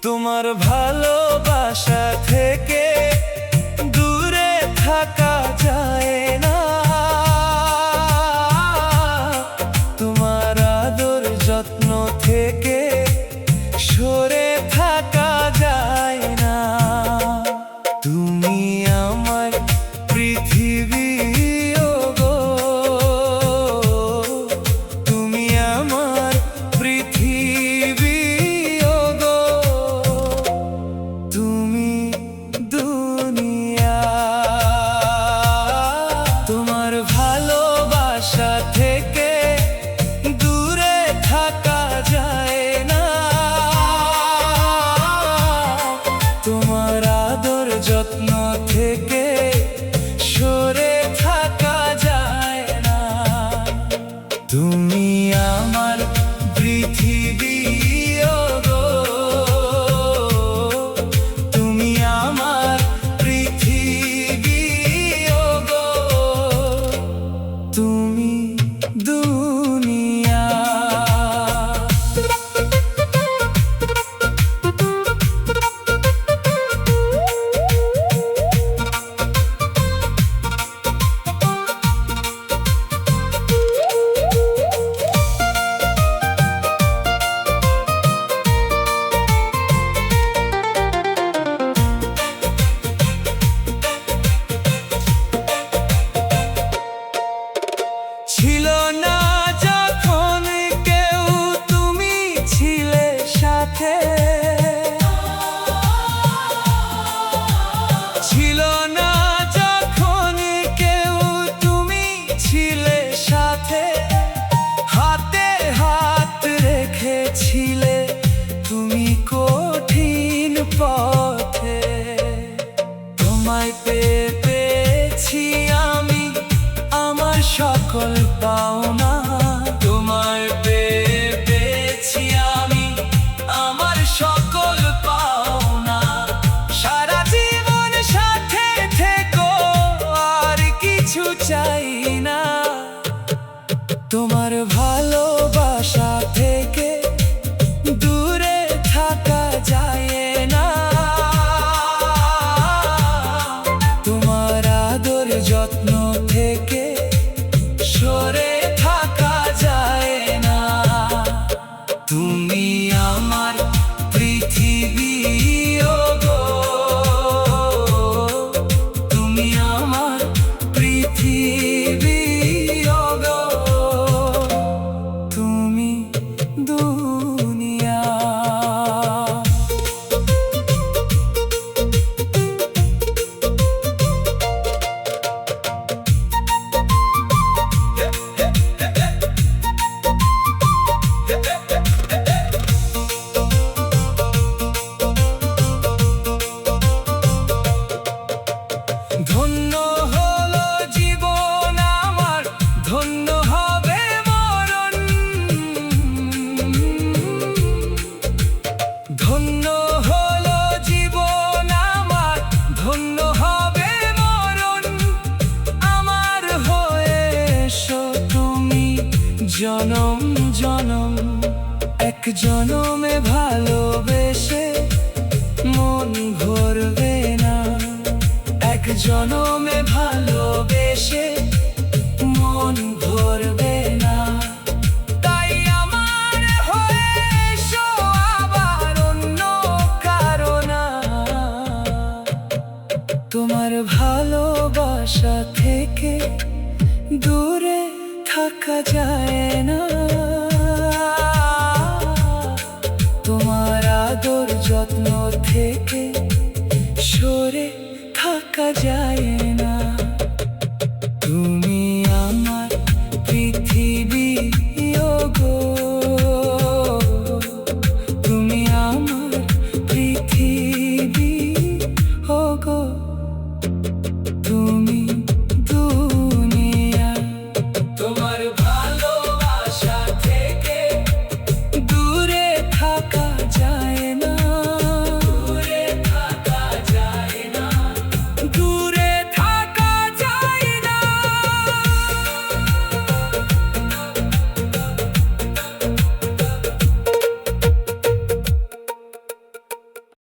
তোমার ভালোবাসা থেকে দূরে থাকা যায় না, তোমার আদর যত্ন থেকে সরে থাকা যায় না। তুমি আমার পৃথিবী গো, তুমি আমার পৃথিবী গো, তুমি দুনিয়া। তোমার ভালোবাসা থেকে দূরে থাকা যায় না, তোমার আদর যত্ন থেকে সরে থাকা যায় না। তুমি আমার পৃথিবী গো, তুমি আমার পৃথিবী গো, তুমি দুনিয়া। ছিল না যখন কেউ, তুমি ছিলে সাথে, ছিল না যখন কেউ, তুমি ছিলে সাথে, হাতে হাত রেখেছিলে তুমি কঠিন পথে। তোমায় পেয়েছি আমি আমার সকল পাওনা, তোমায় পেয়েছি আমি আমার সকল পাওনা। সারা জীবন সাথে থেকো, আর কিছু চাই না। তোমার ভালোবাসা থেকে দূরে থাকা যায় না, তোমার আদর যত্ন থেকে সরে থাকা যায় না। তুমি আমার পৃথিবী গো, তুমি আমার পৃথিবী গো, তুমি দুনিয়া। ধন্য হলো জীবন আমার, ধন্য হবে মরণ, ধন্য হলো জীবন আমার, ধন্য হবে মরণ। আমার হয়ে এসো তুমি জনম জনম, এক জনমে ভালোবেসে মন ভরবে না, এক জনমে ভালোবেসে মন ভরবে না। তাই আমার হয়ে এসো আবার অন্য কারো না, তোমার ভালোবাসা থেকে দূরে থাকা যায় না, তোমার আদর যত্ন থেকে সরে থাকা যায়